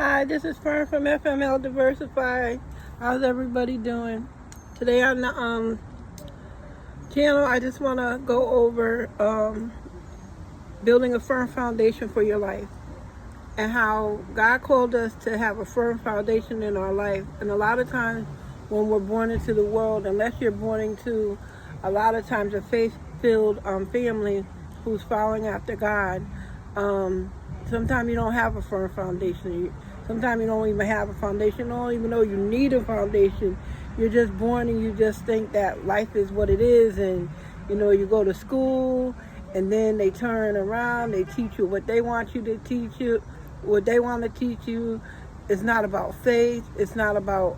Hi, this is Fern from FML Diversify. How's everybody doing? Today on the channel, I just want to go over building a firm foundation for your life and how God called us to have a firm foundation in our life. And a lot of times when we're born into the world, unless you're born into a lot of times a faith-filled family who's following after God, sometimes you don't have a firm foundation. Sometimes you don't even have a foundation. You don't even know you need a foundation. You're just born and you just think that life is what it is. And, you go to school and then they turn around. They teach you what they want you to teach you, what they want to teach you. It's not about faith. It's not about,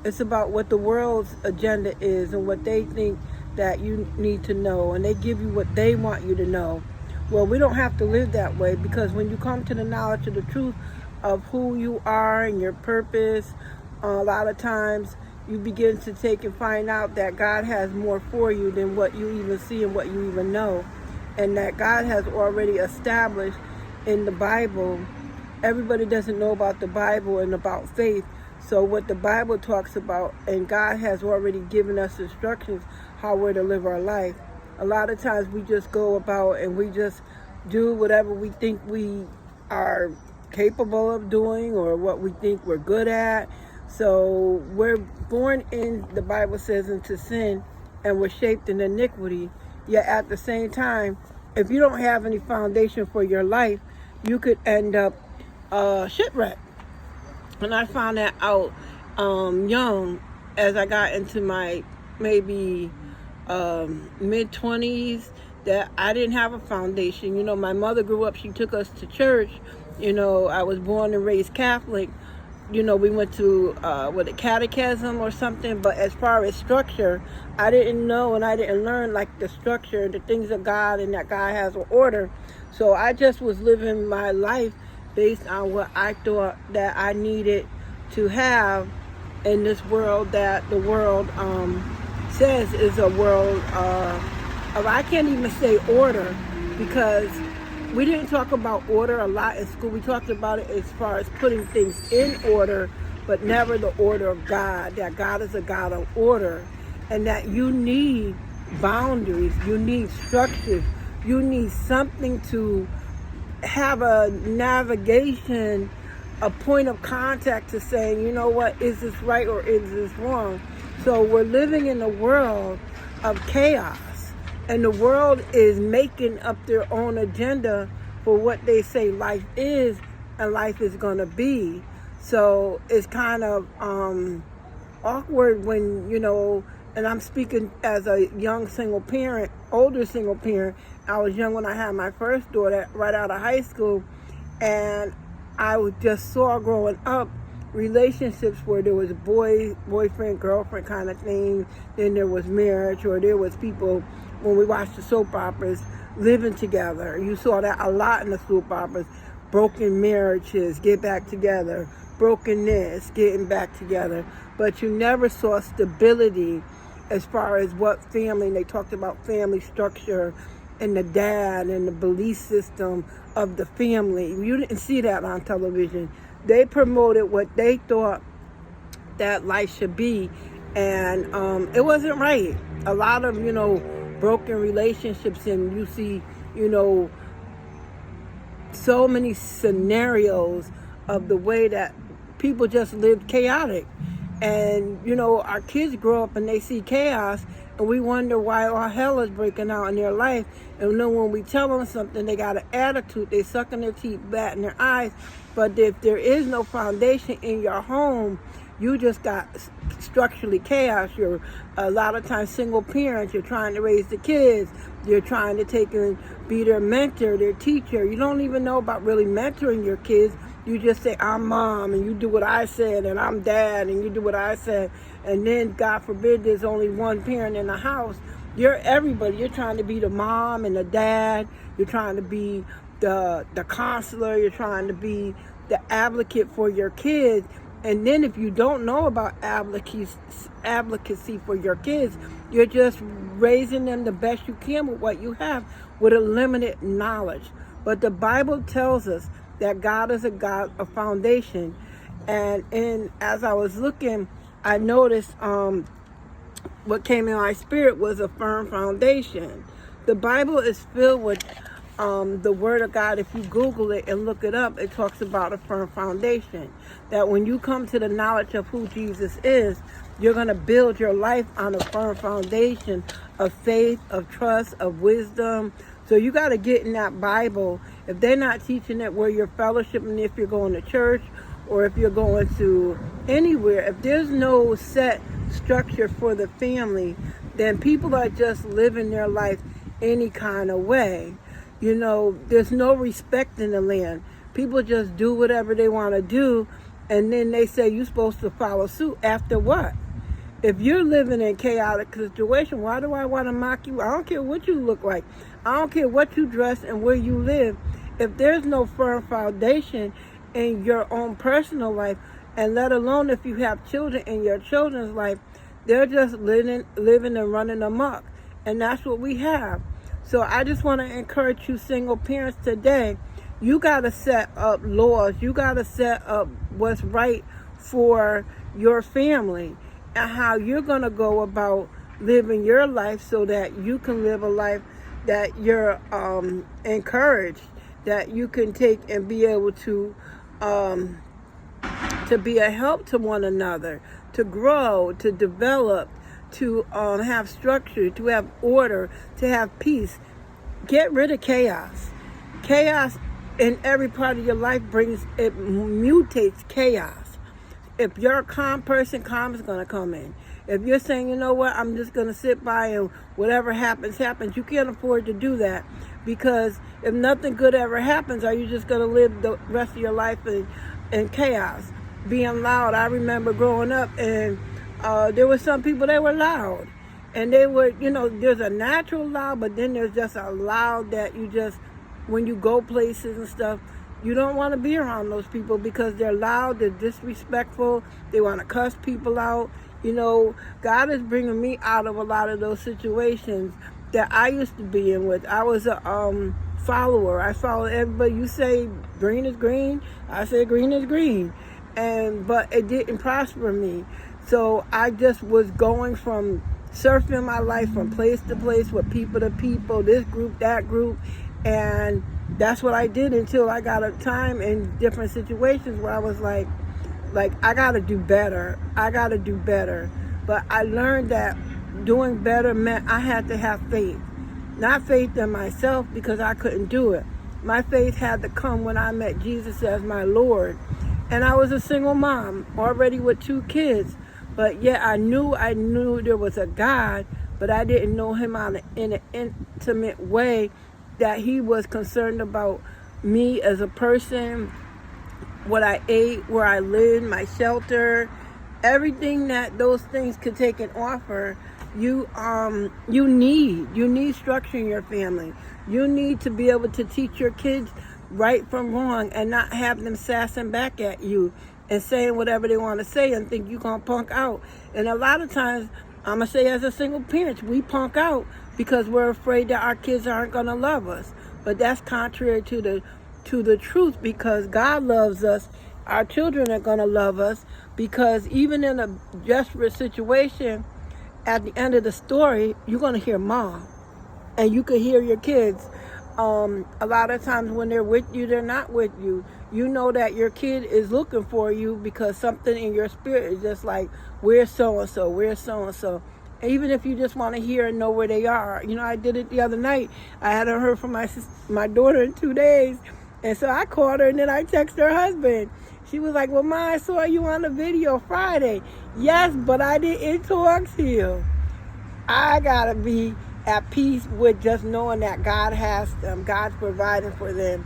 it's about what the world's agenda is and what they think that you need to know. And they give you what they want you to know. Well, we don't have to live that way, because when you come to the knowledge of the truth of who you are and your purpose, a lot of times you begin to take and find out that God has more for you than what you even see and what you even know. And that God has already established in the Bible. Everybody doesn't know about the Bible and about faith. So what the Bible talks about, and God has already given us instructions how we're to live our life. A lot of times we just go about and we just do whatever we think we are capable of doing or what we think we're good at. So we're born in, the Bible says, into sin, and we're shaped in iniquity. Yet at the same time, if you don't have any foundation for your life, you could end up shipwrecked. And I found that out young, as I got into my maybe mid-20s, that I didn't have a foundation. My mother grew up, she took us to church. I was born and raised Catholic. We went to catechism or something, but as far as structure, I didn't know and I didn't learn like the structure, the things of God, and that God has an order. So I just was living my life based on what I thought that I needed to have in this world, that the world says is a world of, I can't even say order, because we didn't talk about order a lot in school. We talked about it as far as putting things in order, but never the order of God, that God is a God of order, and that you need boundaries, you need structures, you need something to have a navigation, a point of contact to saying, you know what, is this right or is this wrong? So we're living in a world of chaos, and the world is making up their own agenda for what they say life is and life is going to be. So it's kind of awkward when, and I'm speaking as a young single parent, older single parent. I was young when I had my first daughter right out of high school, and I just saw growing up relationships where there was boyfriend, girlfriend kind of thing. Then there was marriage, or there was people, when we watched the soap operas, living together. You saw that a lot in the soap operas. Broken marriages, get back together. Brokenness, getting back together. But you never saw stability as far as what family, and they talked about family structure and the dad and the belief system of the family. You didn't see that on television. They promoted what they thought that life should be, and it wasn't right. A lot of, broken relationships, and you see, so many scenarios of the way that people just live chaotic. And, our kids grow up and they see chaos, and we wonder why all hell is breaking out in their life. And then when we tell them something, they got an attitude, they sucking their teeth, batting their eyes. But if there is no foundation in your home, you just got structurally chaos. You're a lot of times single parents. You're trying to raise the kids. You're trying to take and be their mentor, their teacher. You don't even know about really mentoring your kids. You just say, I'm mom, and you do what I said, and I'm dad, and you do what I said. And then, God forbid, there's only one parent in the house. You're everybody. You're trying to be the mom and the dad. You're trying to be the counselor. You're trying to be the advocate for your kids. And then if you don't know about advocacy for your kids, you're just raising them the best you can with what you have, with a limited knowledge. But the Bible tells us that God is a God of foundation. And as I was looking, I noticed what came in my spirit was a firm foundation. The Bible is filled with the Word of God. If you Google it and look it up, it talks about a firm foundation. That when you come to the knowledge of who Jesus is, you're going to build your life on a firm foundation of faith, of trust, of wisdom. So you got to get in that Bible. If they're not teaching it where you're fellowshipping, if you're going to church or if you're going to anywhere, if there's no set structure for the family, then people are just living their life any kind of way. You know, there's no respect in the land. People just do whatever they want to do, and then they say you're supposed to follow suit. After what? If you're living in a chaotic situation, why do I want to mock you? I don't care what you look like. I don't care what you dress and where you live. If there's no firm foundation in your own personal life, and let alone if you have children in your children's life, they're just living and running amok. And that's what we have. So I just want to encourage you single parents today. You got to set up laws. You got to set up what's right for your family and how you're going to go about living your life so that you can live a life that you're encouraged, that you can take and be able to be a help to one another, to grow, to develop, to have structure, to have order, to have peace. Get rid of chaos. Chaos in every part of your life mutates chaos. If you're a calm person, calm is going to come in. If you're saying, you know what, I'm just going to sit by and whatever happens, happens, you can't afford to do that, because if nothing good ever happens, are you just going to live the rest of your life in chaos? Being loud. I remember growing up, and there were some people, they were loud. And they were, you know, there's a natural loud, but then there's just a loud that you just, when you go places and stuff, you don't want to be around those people because they're loud, they're disrespectful, they want to cuss people out. You know, God is bringing me out of a lot of those situations that I used to be in with. I was a follower. I followed everybody. You say green is green, I say green is green. But it didn't prosper me. So I just was going from surfing my life from place to place, with people to people, this group, that group. And that's what I did until I got a time in different situations where I was like I got to do better. I got to do better. But I learned that doing better meant I had to have faith. Not faith in myself, because I couldn't do it. My faith had to come when I met Jesus as my Lord. And I was a single mom, already with 2 kids. But yet I knew there was a God, but I didn't know him in an intimate way, that he was concerned about me as a person, what I ate, where I lived, my shelter, everything that those things could take and offer. You need structure in your family. You need to be able to teach your kids right from wrong and not have them sassing back at you and saying whatever they want to say and think you're going to punk out. And a lot of times, I'm going to say as a single parent, we punk out because we're afraid that our kids aren't going to love us. But that's contrary to the truth, because God loves us. Our children are going to love us, because even in a desperate situation, at the end of the story, you're going to hear mom. And you could hear your kids. A lot of times when they're with you, they're not with you. You know that your kid is looking for you because something in your spirit is just like, where's so-and-so, where's so-and-so. Even if you just want to hear and know where they are. You know, I did it the other night. I hadn't heard from my daughter in 2 days. And so I called her, and then I texted her husband. She was like, well, Ma, I saw you on the video Friday. Yes, but I didn't talk to you. I got to be at peace with just knowing that God has them, God's providing for them,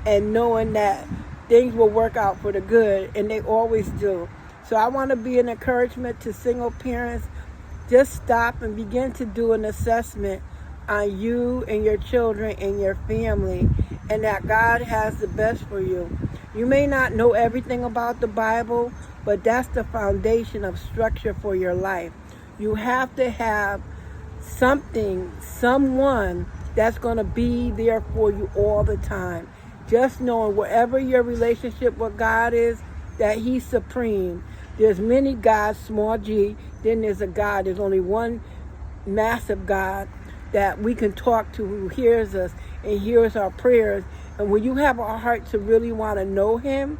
and knowing that things will work out for the good, and they always do. So I want to be an encouragement to single parents. Just stop and begin to do an assessment on you and your children and your family, and that God has the best for you. You may not know everything about the Bible, but that's the foundation of structure for your life. You have to have someone that's going to be there for you all the time. Just knowing wherever your relationship with God is, that He's supreme. There's many gods, small g, then there's a God. There's only one massive God that we can talk to, who hears us and hears our prayers. And when you have a heart to really want to know Him,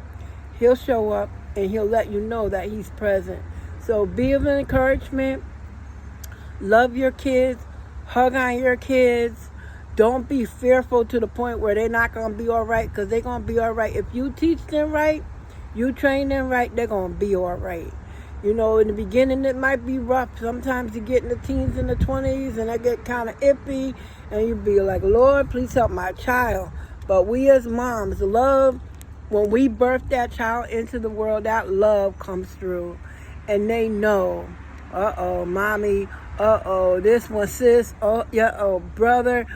He'll show up and He'll let you know that He's present. So be of an encouragement. Love your kids. Hug on your kids. Don't be fearful to the point where they're not going to be all right, because they're going to be all right. If you teach them right, you train them right, they're going to be all right. You know, in the beginning, it might be rough. Sometimes you get in the teens and the 20s, and they get kind of iffy, and you be like, Lord, please help my child. But we as moms, love, when we birth that child into the world, that love comes through. And they know, mommy, this one, sis, brother,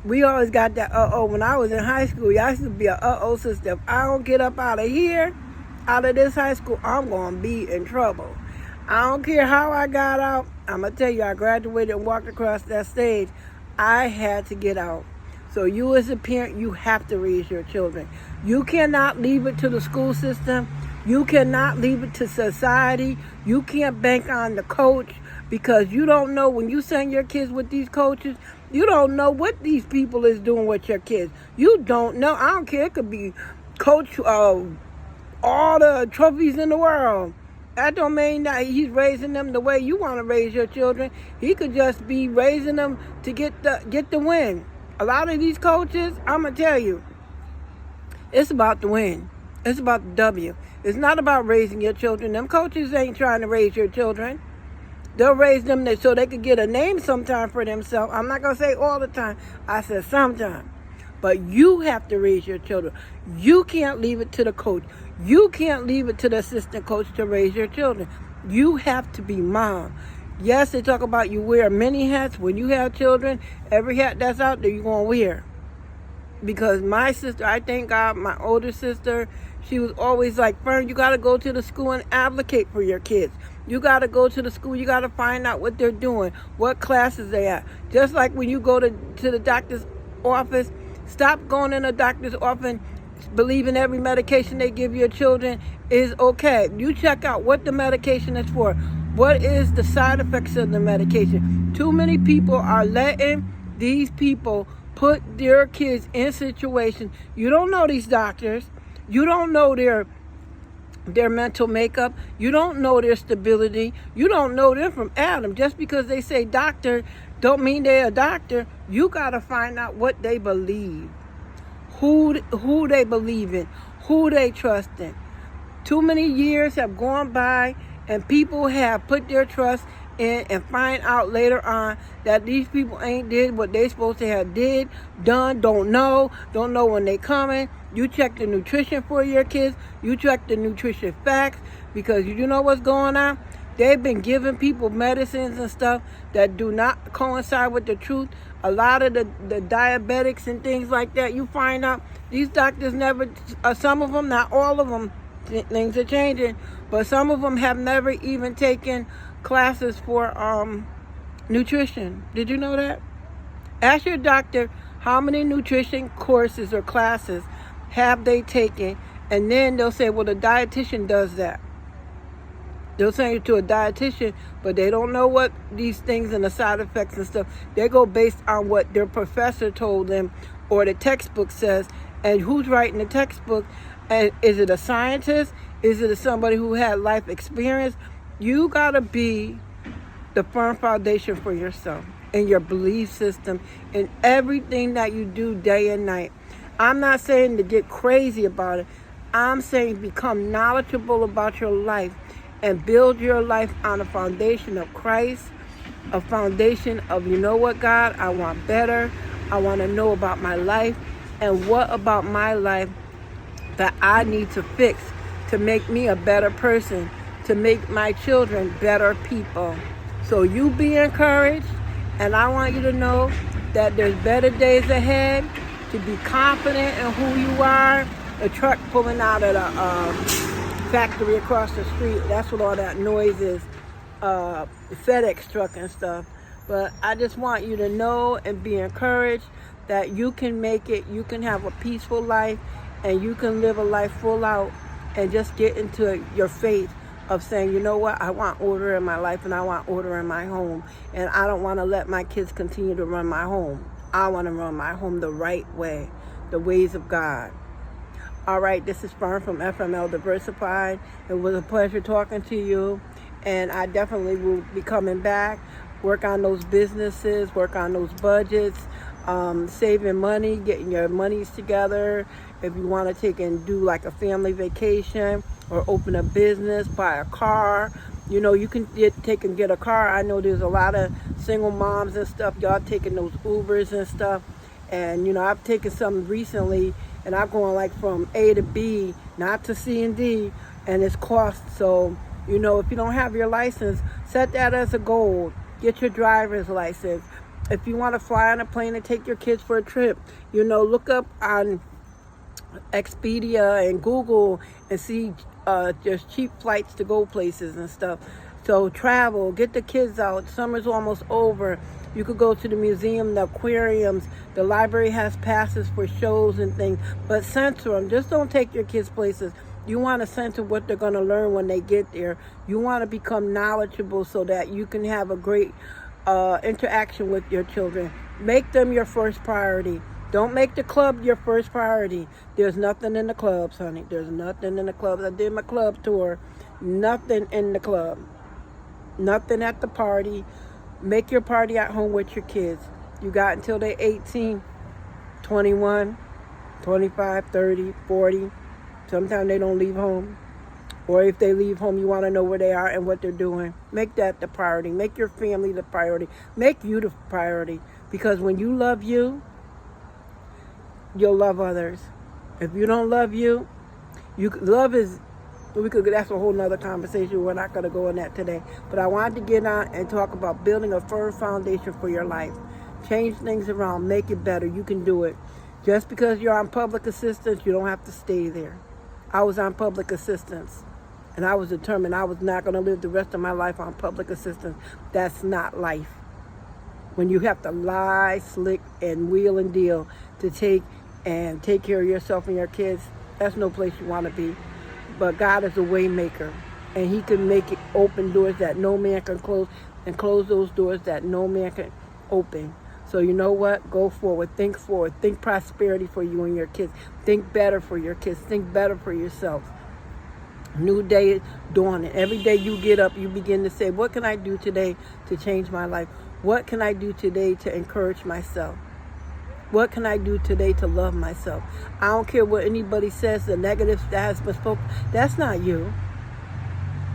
we always got that when I was in high school. I used to be a sister. If I don't get up out of here, out of this high school, I'm going to be in trouble. I don't care how I got out. I'm going to tell you, I graduated and walked across that stage. I had to get out. So you as a parent, you have to raise your children. You cannot leave it to the school system. You cannot leave it to society. You can't bank on the coach, because you don't know, when you send your kids with these coaches, you don't know what these people is doing with your kids. You don't know. I don't care. It could be coach all the trophies in the world. That don't mean that he's raising them the way you want to raise your children. He could just be raising them to get the win. A lot of these coaches, I'm going to tell you, it's about the win. It's about the W. It's not about raising your children. Them coaches ain't trying to raise your children. They'll raise them so they could get a name sometime for themselves. I'm not going to say all the time. I said sometime. But you have to raise your children. You can't leave it to the coach. You can't leave it to the assistant coach to raise your children. You have to be mom. Yes, they talk about you wear many hats. When you have children, every hat that's out there, you're going to wear. Because my sister, I thank God, my older sister, she was always like, Fern, you got to go to the school and advocate for your kids. You got to go to the school. You got to find out what they're doing, what classes they at. Just like when you go to the doctor's office, stop going in the doctor's office believing every medication they give your children is okay. You check out what the medication is for. What is the side effects of the medication? Too many people are letting these people put their kids in situations. You don't know these doctors. You don't know their mental makeup. You don't know their stability. You don't know them from Adam. Just because they say doctor don't mean they're a doctor. You got to find out what they believe, who they believe in, who they trust in. Too many years have gone by and people have put their trust in and find out later on that these people ain't did what they supposed to have done, don't know when they coming. You check the nutrition for your kids. You check the nutrition facts, because you know what's going on. They've been giving people medicines and stuff that do not coincide with the truth. A lot of the diabetics and things like that, you find out these doctors never, some of them, not all of them, things are changing, but some of them have never even taken classes for nutrition. Did you know that? Ask your doctor how many nutrition courses or classes have they taken, and then they'll say, well, the dietitian does that. They'll send you to a dietitian, but they don't know what these things and the side effects and stuff. They go based on what their professor told them or the textbook says. And who's writing the textbook? And is it a scientist? Is it somebody who had life experience? You got to be the firm foundation for yourself and your belief system in everything that you do day and night. I'm not saying to get crazy about it. I'm saying become knowledgeable about your life and build your life on a foundation of Christ, a foundation of, you know what, God, I want better. I want to know about my life, and what about my life that I need to fix to make me a better person, to make my children better people. So you be encouraged, and I want you to know that there's better days ahead, to be confident in who you are. A truck pulling out of the factory across the street, that's what all that noise is, FedEx truck and stuff. But I just want you to know and be encouraged that you can make it, you can have a peaceful life, and you can live a life full out and just get into your faith of saying, you know what, I want order in my life and I want order in my home. And I don't want to let my kids continue to run my home. I want to run my home the right way, the ways of God. All right, this is Fern from FML Diversified. It was a pleasure talking to you. And I definitely will be coming back, work on those businesses, work on those budgets, saving money, getting your monies together. If you want to take and do like a family vacation or open a business, buy a car, you know, you can take and get a car. I know there's a lot of single moms and stuff. Y'all taking those Ubers and stuff. And, you know, I've taken some recently and I'm going like from A to B, not to C and D, and it's cost. So, you know, if you don't have your license, set that as a goal. Get your driver's license. If you want to fly on a plane and take your kids for a trip, you know, look up on Expedia and Google and see there's cheap flights to go places and stuff. So travel, get the kids out. Summer's almost over. You could go to the museum, the aquariums. The library has passes for shows and things. But censor them. Just don't take your kids places. You want to censor what they're going to learn when they get there. You want to become knowledgeable so that you can have a great interaction with your children. Make them your first priority. Don't make the club your first priority. There's nothing in the clubs, honey. There's nothing in the clubs. I did my club tour. Nothing in the club. Nothing at the party. Make your party at home with your kids. You got until they're 18, 21, 25, 30, 40. Sometimes they don't leave home. Or if they leave home, you want to know where they are and what they're doing. Make that the priority. Make your family the priority. Make you the priority. Because when you love you, you'll love others. If you don't love you, love is, that's a whole nother conversation. We're not going to go in that today. But I wanted to get on and talk about building a firm foundation for your life. Change things around. Make it better. You can do it. Just because you're on public assistance, you don't have to stay there. I was on public assistance, and I was determined I was not going to live the rest of my life on public assistance. That's not life. When you have to lie, slick, and wheel and deal to take care of yourself and your kids, that's no place you want to be. But God is a way maker, and he can make it open doors that no man can close and close those doors that no man can open. So you know what? Go forward. Think prosperity for you and your kids. Think better for your kids. Think better for yourself. New day is dawning. Every day you get up, you begin to say, what can I do today to change my life? What can I do today to encourage myself? What can I do today to love myself? I don't care what anybody says, the negatives that has been spoken. That's not you.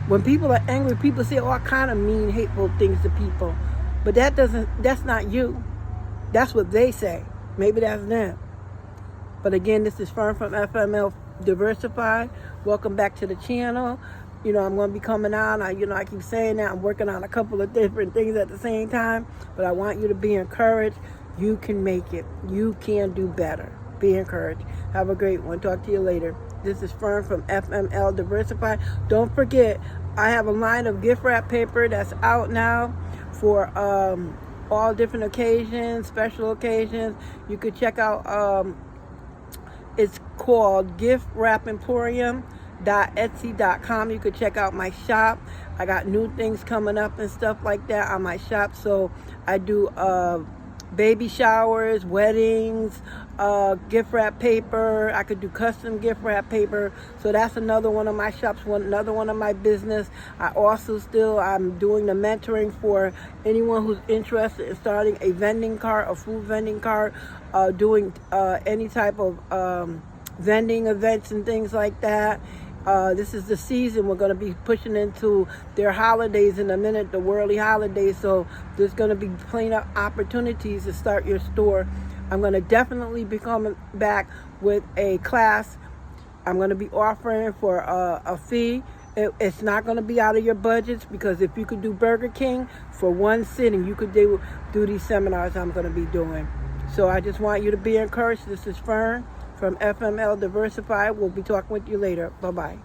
When people are angry, people say all kind of mean, hateful things to people. But that's not you. That's what they say. Maybe that's them. But again, this is Fern from FML Diversified. Welcome back to the channel. You know, I'm going to be coming on. I keep saying that. I'm working on a couple of different things at the same time. But I want you to be encouraged. You can make it. You can do better. Be encouraged. Have a great one. Talk to you later. This is Fern from FML Diversified. Don't forget, I have a line of gift wrap paper that's out now for all different occasions, special occasions. You could check out, it's called giftwrapemporium.etsy.com. You could check out my shop. I got new things coming up and stuff like that on my shop. So I do baby showers, weddings, gift wrap paper. I could do custom gift wrap paper. So that's another one of my shops, another one of my business. I'm doing the mentoring for anyone who's interested in starting a vending cart, a food vending cart, doing any type of vending events and things like that. This is the season. We're going to be pushing into their holidays in a minute, the worldly holidays. So there's going to be plenty of opportunities to start your store. I'm going to definitely be coming back with a class. I'm going to be offering for a fee. It's not going to be out of your budgets, because if you could do Burger King for one sitting, you could do these seminars I'm going to be doing. So I just want you to be encouraged. This is Fern from FML Diversified. We'll be talking with you later. Bye-bye.